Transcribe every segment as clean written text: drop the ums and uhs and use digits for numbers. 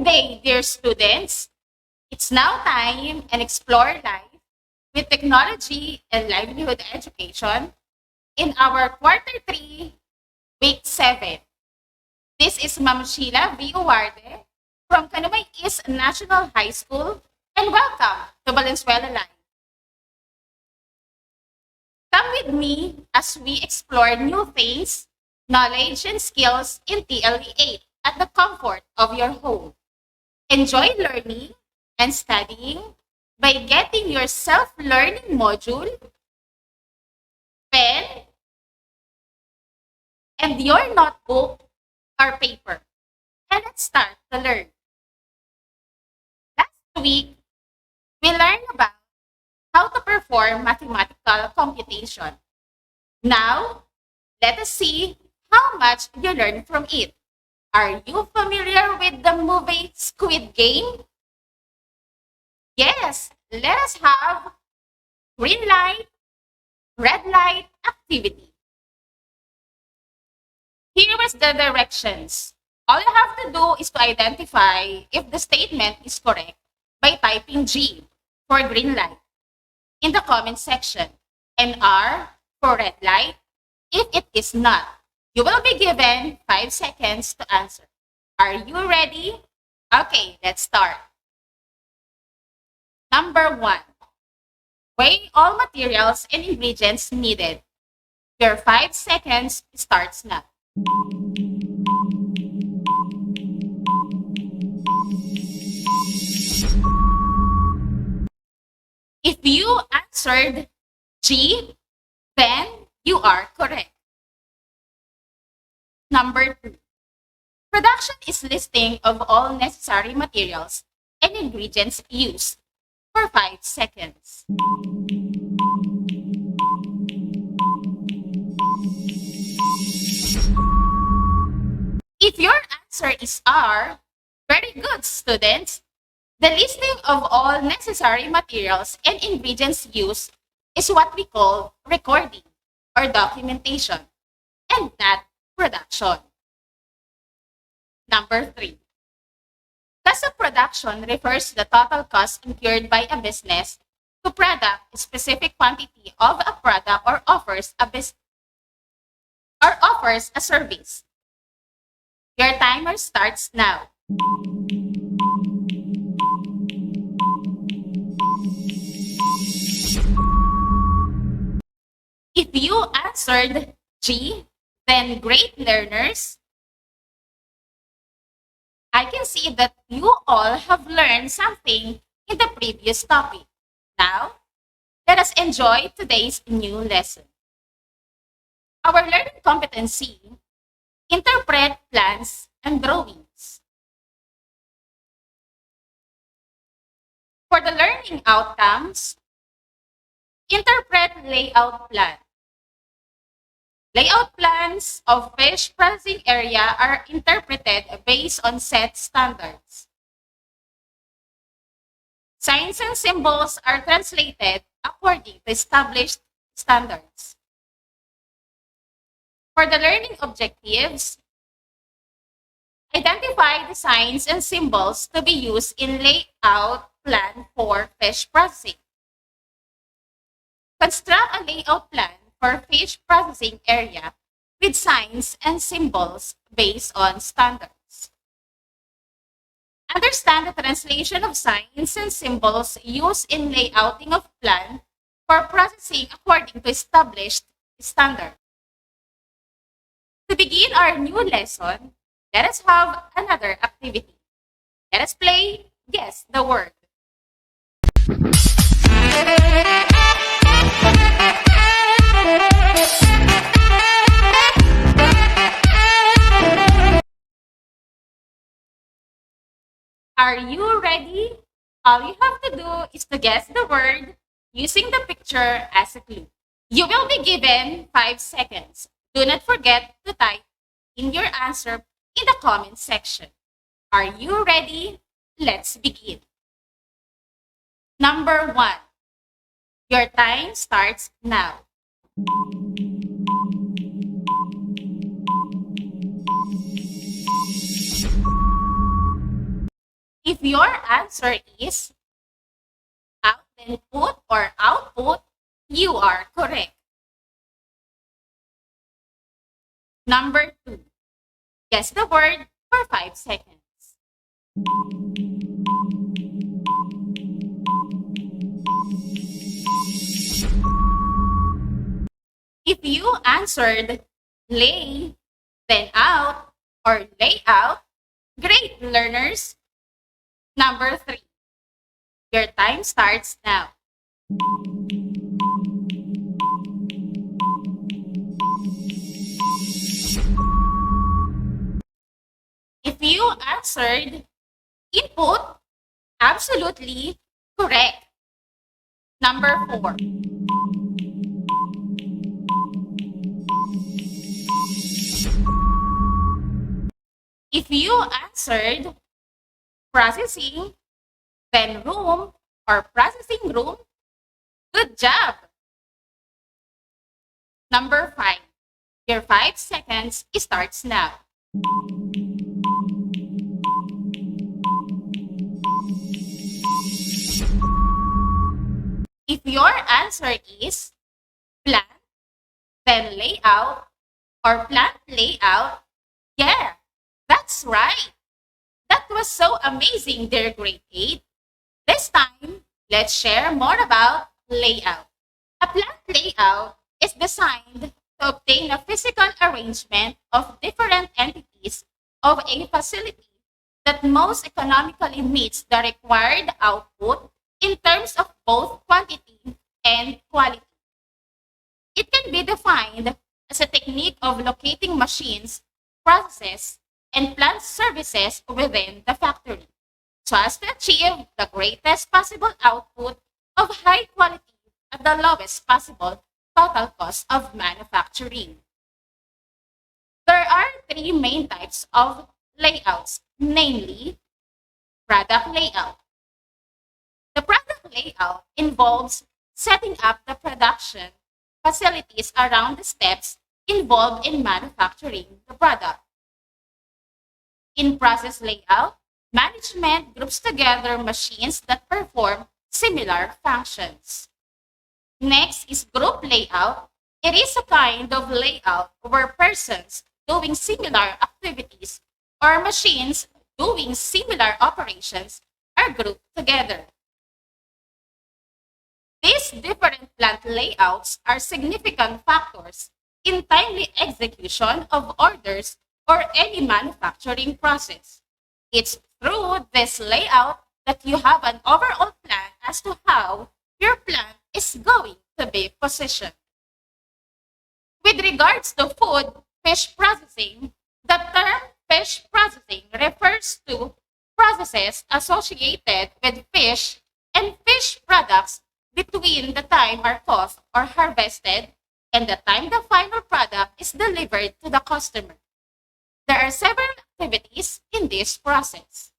day, dear students. It's now time and explore life with technology and livelihood education in our quarter 3, week 7. This is Ma'am Sheila V. Uwarde from Kanumay East National High School, and welcome to Valenzuela Live. Come with me as we explore new things, knowledge, and skills in TLE 8 at the comfort of your home. Enjoy learning and studying by getting your self-learning module, pen, and your notebook or paper. And let's start to learn. Last week, we learned about how to perform mathematical computation. Now, let us see how much you learned from it. Are you familiar with the movie Squid Game? Yes, let us have green light, red light activity. Here is the directions. All you have to do is to identify if the statement is correct by typing G for green light in the comment section and R for red light if it is not. You will be given 5 seconds to answer. Are you ready? Okay, let's start. Number 1. Weigh all materials and ingredients needed. Your 5 seconds starts now. If you answered G, then you are correct. Number 2. Production is listing of all necessary materials and ingredients used for 5 seconds. If your answer is R, very good, students. The listing of all necessary materials and ingredients used is what we call recording or documentation, and not production. Number 3. Cost of production refers to the total cost incurred by a business to product a specific quantity of a product or offers a service. Your timer starts now. If you answered G, then great learners. I can see that you all have learned something in the previous topic. Now, let us enjoy today's new lesson. Our learning competency: interpret plans and drawings. For the learning outcomes, interpret layout plan. Layout plans of fish processing area are interpreted based on set standards. Signs and symbols are translated according to established standards. For the learning objectives, identify the signs and symbols to be used in layout plan for fish processing. Construct a layout plan for fish processing area with signs and symbols based on standards. Understand the translation of signs and symbols used in layouting of plan for processing according to established standards. To begin our new lesson, let us have another activity. Let us play Guess the Word. Are you ready? All you have to do is to guess the word using the picture as a clue. You will be given 5 seconds. Do not forget to type in your answer in the comment section. Are you ready? Let's begin. Number 1. Your time starts now. your answer is input or output, you are correct. Number 2, guess the word for 5 seconds. If you answered lay, then out, or layout, great learners. Number 3, your time starts now. If you answered input, absolutely correct. Number 4. If you answered processing, then room or processing room, good job. Number 5. Your 5 seconds starts now. If your answer is plant, then layout, or plant layout, yeah, that's right. That was so amazing, dear grade 8. This time, let's share more about layout. A plant layout is designed to obtain a physical arrangement of different entities of a facility that most economically meets the required output in terms of both quantity and quality. It can be defined as a technique of locating machines, processes, and plant services within the factory so as to achieve the greatest possible output of high quality at the lowest possible total cost of manufacturing. There are 3 main types of layouts, namely product layout. The product layout involves setting up the production facilities around the steps involved in manufacturing the product. In process layout, management groups together machines that perform similar functions. Next is group layout. It is a kind of layout where persons doing similar activities or machines doing similar operations are grouped together. These different plant layouts are significant factors in timely execution of orders or any manufacturing process. It's through this layout that you have an overall plan as to how your plant is going to be positioned. With regards to food, fish processing, the term fish processing refers to processes associated with fish and fish products between the time are caught or harvested and the time the final product is delivered to the customer. There are several activities in this process.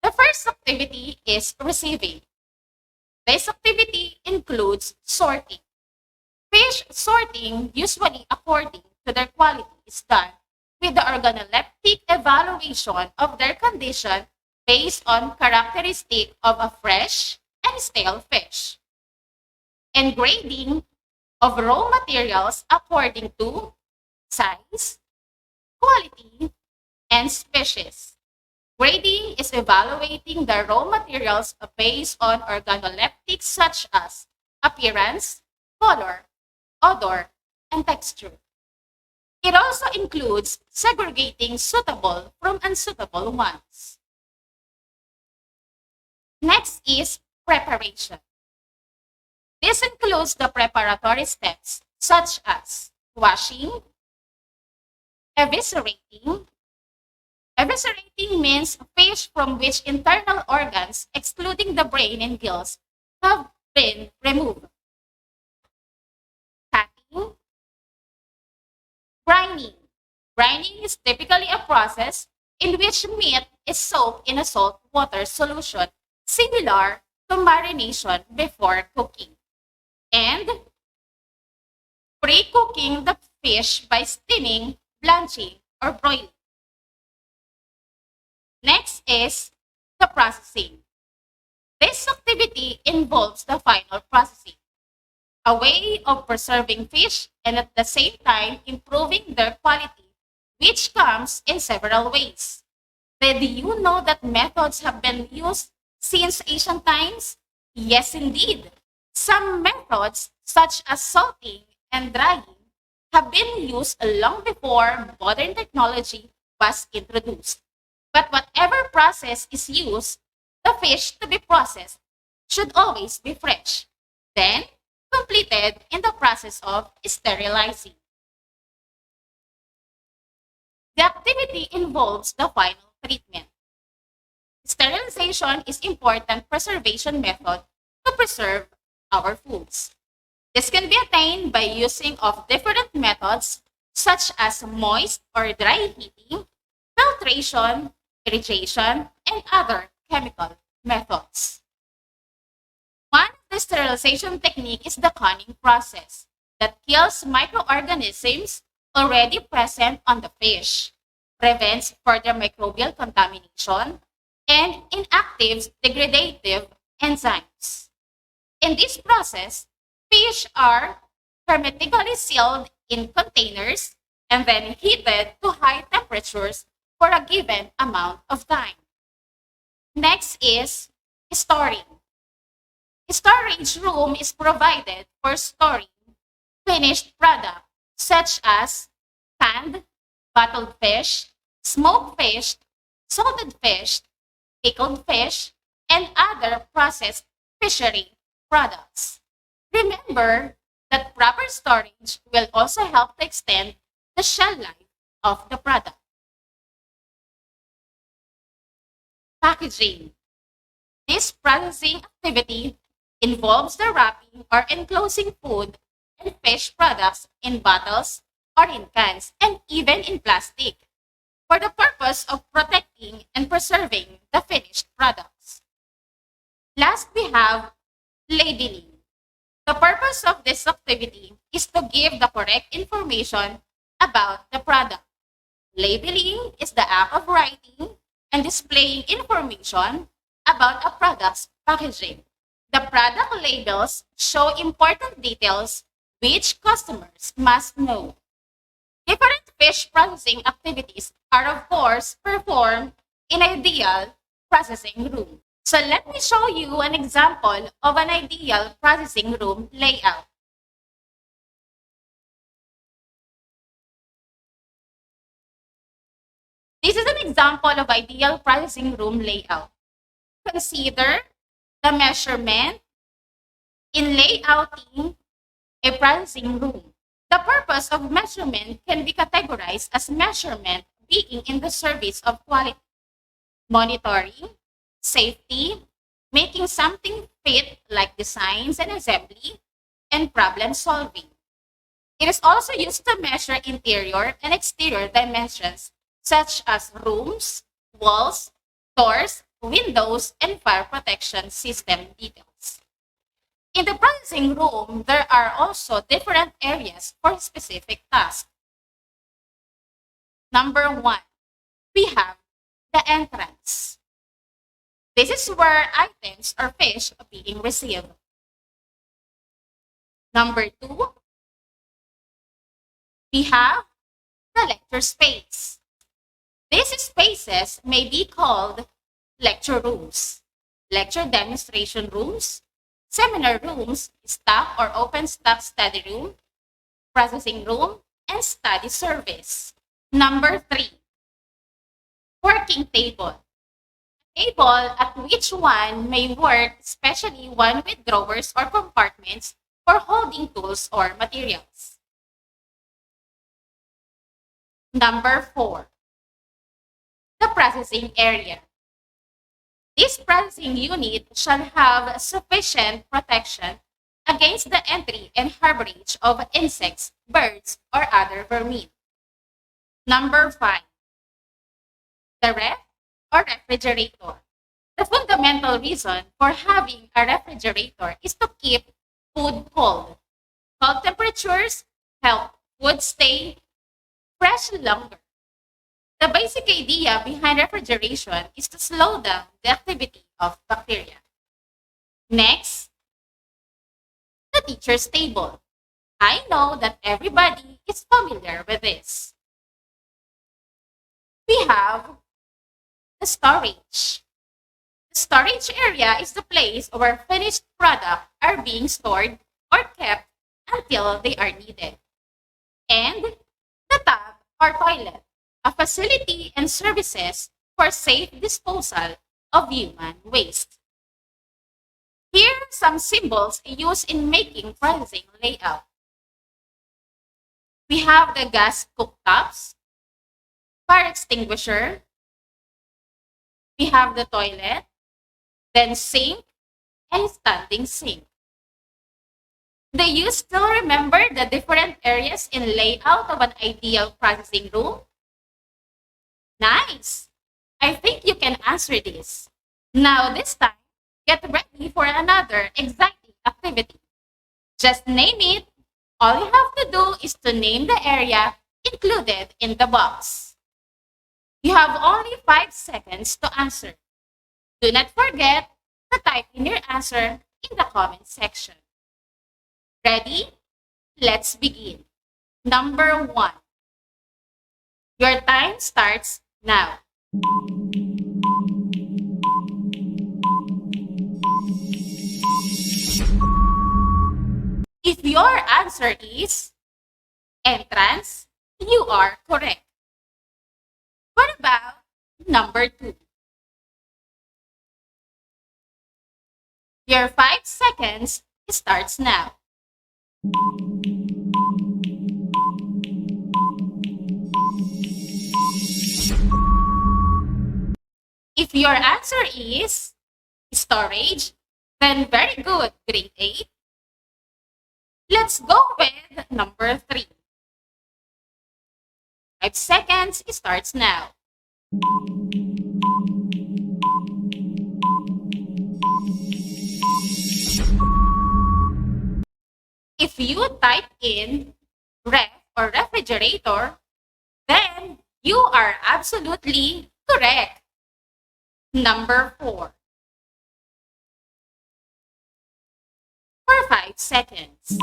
The first activity is receiving. This activity includes sorting. Fish sorting, usually according to their quality, is done with the organoleptic evaluation of their condition based on characteristic of a fresh and stale fish. And grading of raw materials according to size, quality, and species. Grading is evaluating the raw materials based on organoleptics such as appearance, color, odor, and texture. It also includes segregating suitable from unsuitable ones. Next is preparation. This includes the preparatory steps such as washing, eviscerating. Eviscerating means fish from which internal organs, excluding the brain and gills, have been removed. Cutting. Brining. Brining is typically a process in which meat is soaked in a salt water solution similar to marination before cooking. And pre-cooking the fish by steaming, blanching, or broiling. Next is the processing. This activity involves the final processing, a way of preserving fish and at the same time improving their quality, which comes in several ways. Did you know that methods have been used since ancient times? Yes, indeed. Some methods, such as salting and drying, have been used long before modern technology was introduced. But whatever process is used, the fish to be processed should always be fresh, then completed in the process of sterilizing. The activity involves the final treatment. Sterilization is important preservation method to preserve our foods. This can be attained by using of different methods such as moist or dry heating, filtration, irrigation, and other chemical methods. One of the sterilization technique is the canning process that kills microorganisms already present on the fish, prevents further microbial contamination, and inactives degradative enzymes. In this process, fish are hermetically sealed in containers and then heated to high temperatures for a given amount of time. Next is storing. Storage room is provided for storing finished product such as canned, bottled fish, smoked fish, salted fish, pickled fish, and other processed fishery products. Remember that proper storage will also help to extend the shelf life of the product. Packaging. This processing activity involves the wrapping or enclosing food and fish products in bottles or in cans and even in plastic for the purpose of protecting and preserving the finished products. Last, we have labeling. The purpose of this activity is to give the correct information about the product. Labeling is the act of writing and displaying information about a product's packaging. The product labels show important details which customers must know. Different fish processing activities are, of course, performed in ideal processing room. So let me show you an example of an ideal processing room layout. This is an example of ideal processing room layout. Consider the measurement in layouting a processing room. The purpose of measurement can be categorized as measurement being in the service of quality, monitoring, safety, making something fit like designs and assembly, and problem solving. It is also used to measure interior and exterior dimensions such as rooms, walls, doors, windows, and fire protection system details. In the processing room, there are also different areas for specific tasks. Number 1, we have the entrance. This is where items or fish are being received. Number 2, we have the lecture space. These spaces may be called lecture rooms, lecture demonstration rooms, seminar rooms, staff or open staff study room, processing room, and study service. Number 3, working table. Table at which one may work, especially one with drawers or compartments for holding tools or materials. Number 4, the processing area. This processing unit shall have sufficient protection against the entry and harborage of insects, birds, or other vermin. Number 5, the ref or refrigerator. The fundamental reason for having a refrigerator is to keep food cold. Cold temperatures help food stay fresh longer. The basic idea behind refrigeration is to slow down the activity of bacteria. Next, the teacher's table. I know that everybody is familiar with this. We have the storage. The storage area is the place where finished products are being stored or kept until they are needed. And the tub or toilet, a facility and services for safe disposal of human waste. Here are some symbols used in making processing layout. We have the gas cooktops, fire extinguisher, we have the toilet, then sink, and standing sink. Do you still remember the different areas in layout of an ideal processing room? Nice! I think you can answer this. Now this time, get ready for another exciting activity. Just name it. All you have to do is to name the area included in the box. You have only 5 seconds to answer. Do not forget to type in your answer in the comment section. Ready? Let's begin. Number 1. Your time starts now. If your answer is entrance, you are correct. What about number 2? Your 5 seconds starts now. If your answer is storage, then very good, grade 8. Let's go with number 3. 5 seconds starts now. If you type in ref or refrigerator, then you are absolutely correct. Number 4. For 5 seconds.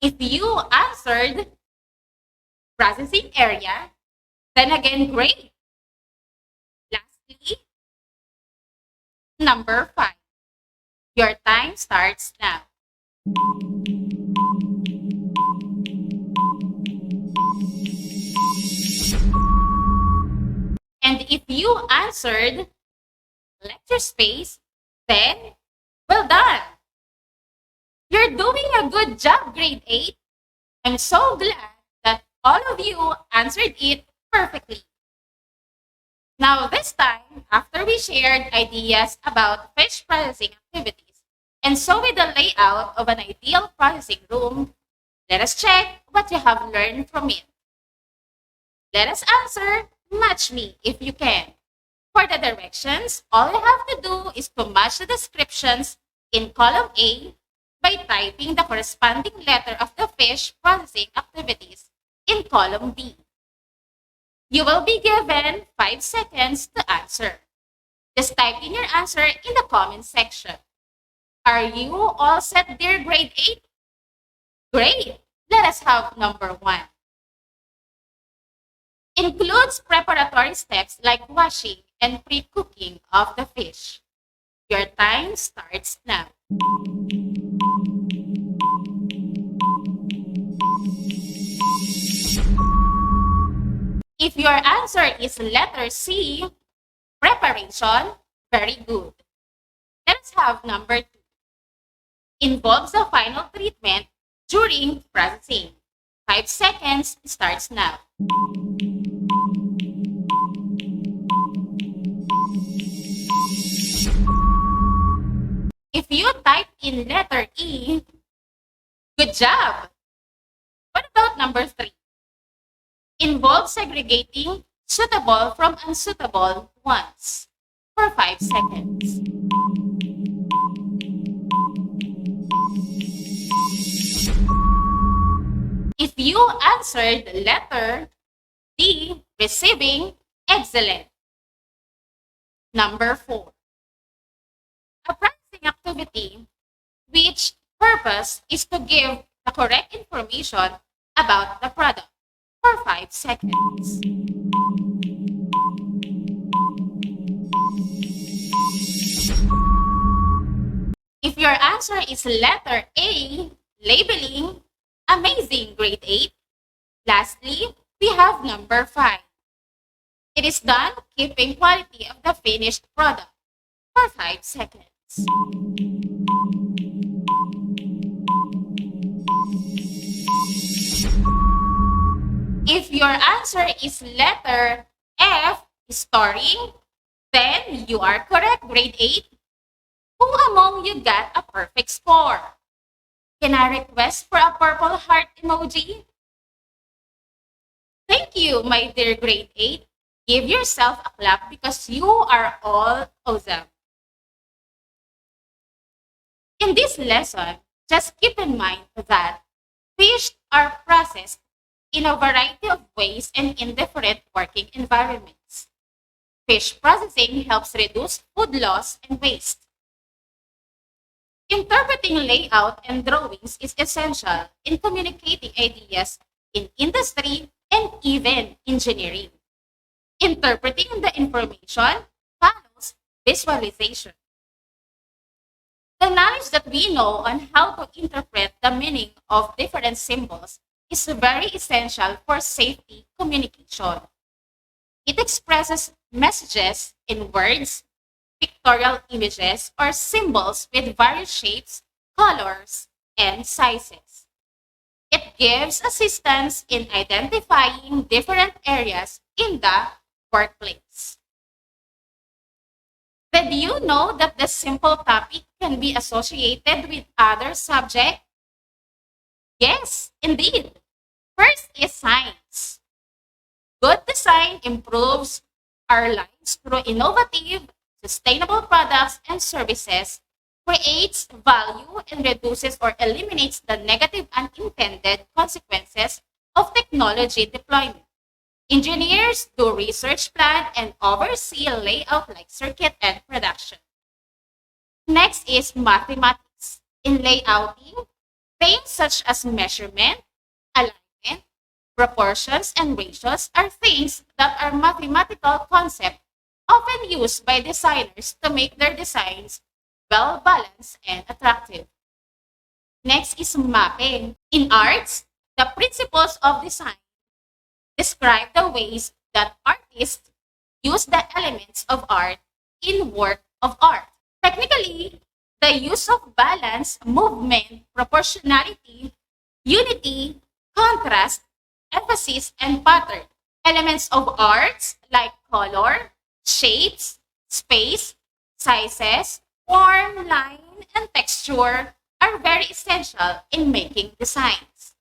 If you answered processing area, then again, great. Lastly, number 5. Your time starts now. And if you answered lecture space, then well done. You're doing a good job, grade 8. I'm so glad that all of you answered it perfectly. Now this time, after we shared ideas about fish processing activities and saw with the layout of an ideal processing room, let us check what you have learned from it. Let us answer, match me if you can. For the directions, all you have to do is to match the descriptions in column A by typing the corresponding letter of the fish processing activities in column B. You will be given 5 seconds to answer. Just type in your answer in the comment section. Are you all set, dear grade 8? Great! Let us have number 1. Includes preparatory steps like washing and pre-cooking of the fish. Your time starts now. If your answer is letter C, preparation, very good. Let's have number 2. Involves the final treatment during processing. 5 seconds starts now. If you type in letter E, good job. What about number 3? Involves segregating suitable from unsuitable ones for 5 seconds. If you answered letter D, receiving, excellent. Number 4. A practicing activity which purpose is to give the correct information about the product for 5 seconds. If your answer is letter A, labeling, amazing, grade 8. Lastly, we have number 5. It is done keeping quality of the finished product for 5 seconds. If your answer is letter F, storing, then you are correct, grade 8. Who among you got a perfect score? Can I request for a purple heart emoji? Thank you, my dear grade 8. Give yourself a clap because you are all awesome. In this lesson, just keep in mind that fish are processed in a variety of ways and in different working environments. Fish processing helps reduce food loss and waste. Interpreting layout and drawings is essential in communicating ideas in industry and even engineering. Interpreting the information follows visualization. The knowledge that we know on how to interpret the meaning of different symbols is very essential for safety communication. It expresses messages in words, pictorial images, or symbols with various shapes, colors, and sizes. It gives assistance in identifying different areas in the workplace. Did you know that the simple topic can be associated with other subjects? Yes, indeed. First is science. Good design improves our lives through innovative, sustainable products and services, creates value, and reduces or eliminates the negative unintended consequences of technology deployment. Engineers do research, plan, and oversee layout like circuit and production. Next is mathematics. In layouting, things such as measurement, alignment, proportions, and ratios are things that are mathematical concepts often used by designers to make their designs well-balanced and attractive. Next is mapping. In arts, the principles of design describe the ways that artists use the elements of art in work of art. Technically, the use of balance, movement, proportionality, unity, contrast, emphasis, and pattern. Elements of arts like color, shapes, space, sizes, form, line, and texture are very essential in making designs.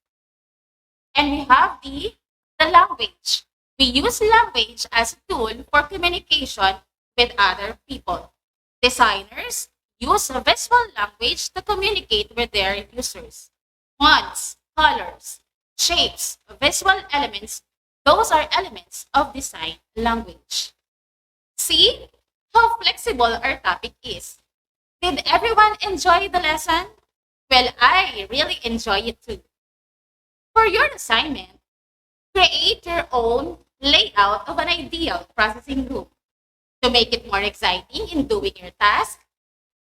And we have the language. We use language as a tool for communication with other people. Designers use a visual language to communicate with their users. Fonts, colors, shapes, visual elements, those are elements of design language. See how flexible our topic is. Did everyone enjoy the lesson? Well, I really enjoy it too. For your assignment, create your own layout of an ideal processing room. To make it more exciting in doing your task,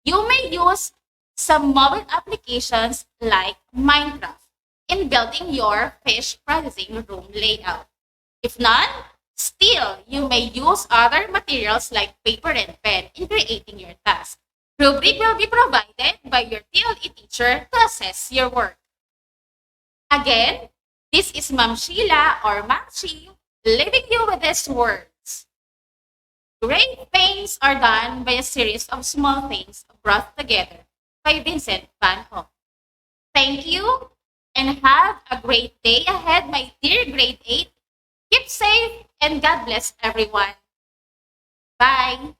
you may use some mobile applications like Minecraft in building your fish processing room layout. If not, still, you may use other materials like paper and pen in creating your task. Rubric will be provided by your TLE teacher to assess your work. Again, this is Ma'am Sheila or Ma'am Chi leaving you with these words. Great things are done by a series of small things brought together by Vincent van Gogh. Thank you and have a great day ahead, my dear grade 8. Keep safe and God bless everyone. Bye.